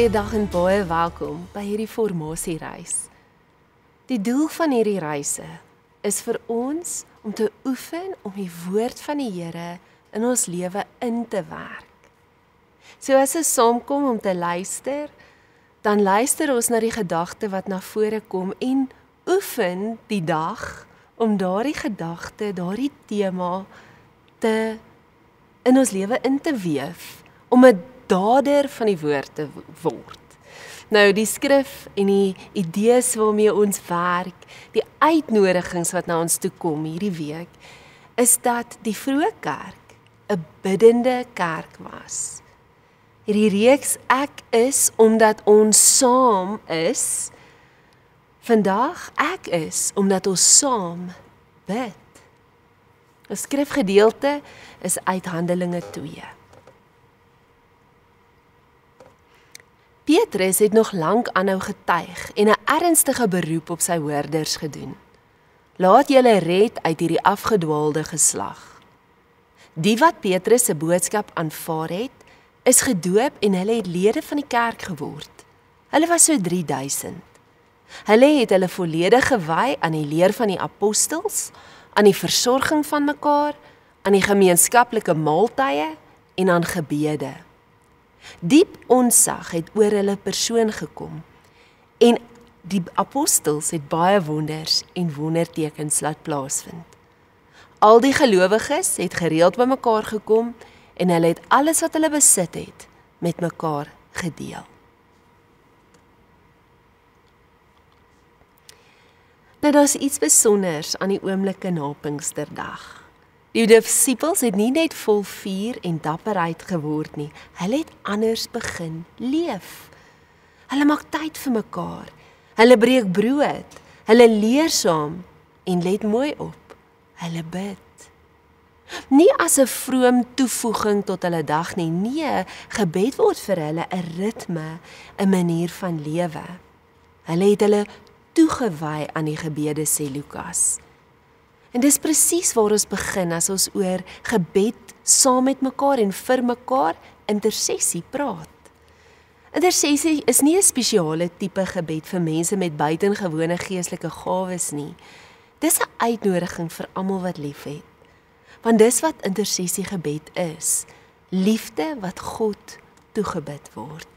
Goeiedag en baie welkom by hierdie formasiereis. Die doel van hierdie reise is vir ons om te oefen om die woord van die Here in ons lewe in te werk. So as ons saamkom om te luister, dan luister ons na die gedagte wat na vore kom en oefen die dag om daardie gedagte, daardie tema in ons lewe in te weef, om 'n dader van die woord te word. Nou die skrif en die idees waarmee ons werk, die uitnodigings wat na ons toe kom hierdie week, is dat die vroeë kerk 'n biddende kerk was. Hierdie reeks ek is omdat ons saam is. Vandag ek is omdat ons saam bid. 'n Skrifgedeelte is uit Handelinge 2. Petrus het nog lank aanhou getuig en 'n ernstige beroep op sy hoorders gedoen. Laat julle red uit hierdie afgedwaalde geslag. Die wat Petrus se boodskap aanvaar het, is gedoop en hulle het lede van die kerk geword. Hulle was so 3000. Hulle het hulle volledig gewy aan die leer van die apostels, aan die versorging van mekaar, aan die gemeenskaplike maaltye en aan gebede. Diep onsag het oor hulle persoon gekom en die apostels het baie wonders en wondertekens laat plaasvind. Al die gelowiges het gereeld by mekaar gekom en hulle het alles wat hulle besit het met mekaar gedeel. Nou daar's iets besonders aan die oomblikke na Pinksterdag. Die disippels het nie net vol vuur en dapperheid geword nie, hulle het anders begin leef. Hulle maak tyd vir mekaar, hulle breek brood, hulle leer saam en let mooi op, hulle bid. Nie as 'n vroom toevoeging tot hulle dag nie, nee, gebed word vir hulle 'n ritme, 'n manier van lewe. Hulle het hulle toegewy aan die gebede, sê Lukas. En dis presies waar ons begin as ons oor gebed saam met mekaar en vir mekaar intersessie praat. Intersessie is nie 'n spesiale tipe gebed vir mense met buitengewone geestelike gawes nie. Dis 'n uitnodiging vir almal wat liefhet. Want dis wat intersessie gebed is, liefde wat God toegebid word.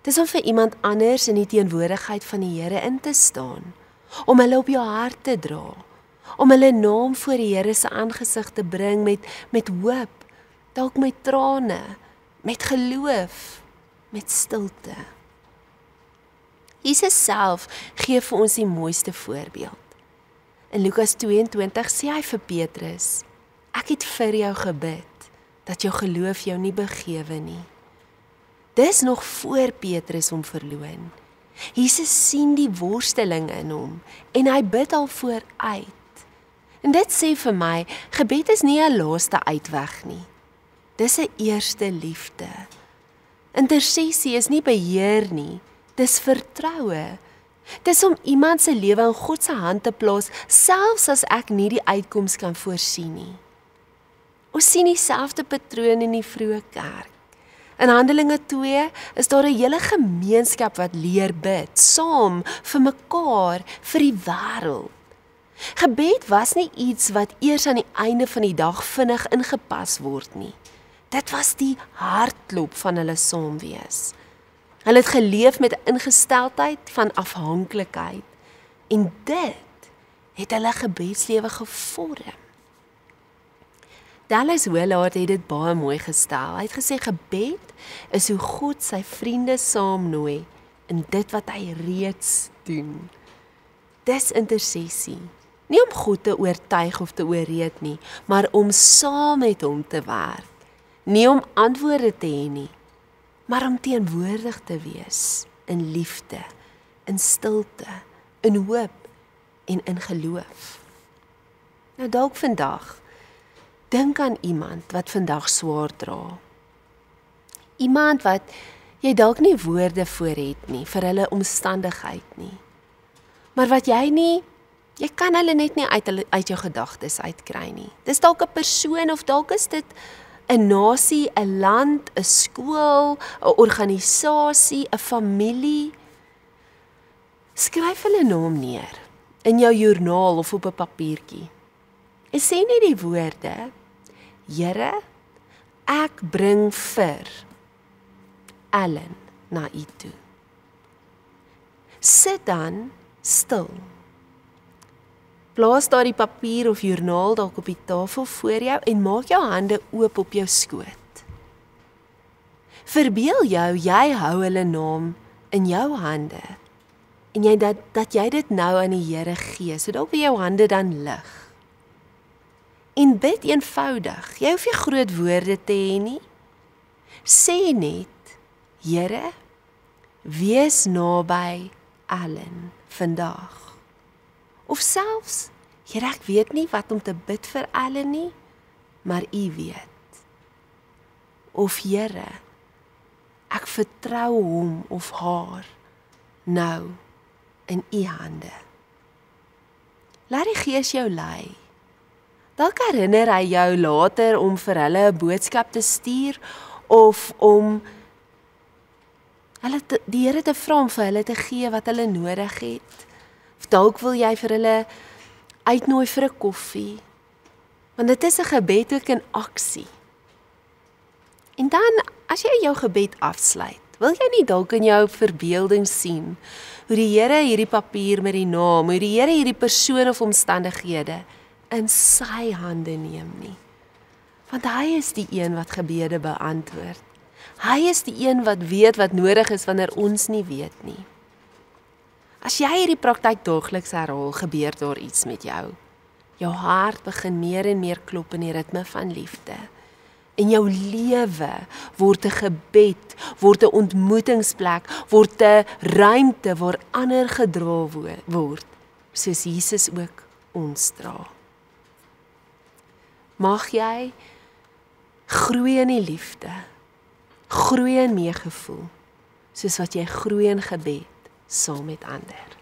Dis om vir iemand anders in die teenwoordigheid van die Here in te staan, om hulle op jou hart te dra, om hulle naam voor die Here se aangesig te bring met hoop, dalk met trane, met geloof, met stilte. Jesus self gee vir ons die mooiste voorbeeld. In Lukas 22 sê hy vir Petrus, ek het vir jou gebid, dat jou geloof jou nie begewe nie. Dis nog voor Petrus hom verloon. Jesus sien die worsteling in hom, en hy bid al vooruit. En dit sê vir my, gebed is nie 'n laaste uitweg nie. Dis 'n eerste liefde. Intersessie is nie beheer nie, dis vertroue. Dis om iemand se lewe in God se hand te plaas, selfs as ek nie die uitkoms kan voorsien nie. Ons sien dieselfde patroon in die vroeë kerk. In Handelinge 2 is daar 'n hele gemeenskap wat leer bid, saam, vir mekaar, vir die wêreld. Gebed was nie iets wat eers aan die einde van die dag vinnig ingepas word nie. Dit was die hartklop van hulle saamwees. Hulle het geleef met 'n ingesteldheid van afhanklikheid en dit het hulle gebedslewe gevorm. Dallas Willard het dit baie mooi gestel. Hy het gesê gebed is hoe God sy vriende saamnooi in dit wat hy reeds doen. Dis intersessie. Nie om God te oortuig of te oorreed nie, maar om saam met hom te werk. Nie om antwoorde te hê nie, maar om teenwoordig te wees in liefde, in stilte, in hoop en in geloof. Nou dalk vandag, dink aan iemand wat vandag swaar dra. Iemand wat jy dalk nie woorde voor het nie, vir hulle omstandigheid nie. Maar wat jy kan hulle net nie uit jou gedagtes uitkry nie. Dis dalk 'n persoon of dalk is dit 'n nasie, 'n land, 'n skool, 'n organisasie, 'n familie. Skryf hulle naam neer in jou joernaal of op 'n papiertjie. En sê net die woorde: Here, ek bring vir Ellen na U toe. Sit dan stil. Plaas daardie papier of joernaal dalk op die tafel voor jou en maak jou hande oop op jou skoot. Verbeel jou, jy hou hulle naam in jou hande en dat jy dit nou aan die Here gee, so dalk wil jou hande dan lig. En bid eenvoudig, jy hoef nie groot woorde te hê nie. Sê net, Here, wees naby Ellen vandag. Of selfs, Here, ek weet nie wat om te bid vir Ellen nie, maar U weet. Of Here, ek vertrou hom of haar nou in U hande. Laat die Gees jou lei. Dalk herinner hy jou later om vir hulle 'n boodskap te stuur of om die Here te vra om vir hulle te gee wat hulle nodig het. Of dalk wil jy vir hulle uitnooi vir 'n koffie. Want dit is 'n gebed ook in aksie. En dan, as jy jou gebed afsluit, wil jy nie dalk in jou verbeelding sien hoe die Here hierdie papier met die naam, hoe die Here hierdie persoon of omstandighede in sy hande neem nie. Want hy is die een wat gebede beantwoord. Hy is die een wat weet wat nodig is wanneer ons nie weet nie. As jy hierdie praktyk daagliks herhaal, gebeur daar iets met jou. Jou hart begin meer en meer klop in die ritme van liefde. En jou lewe word 'n gebed, word 'n ontmoetingsplek, word 'n ruimte waar ander gedra word, soos Jesus ook ons dra. Mag jy groei in die liefde, groei in meegevoel, soos wat jy groei in gebed saam met ander.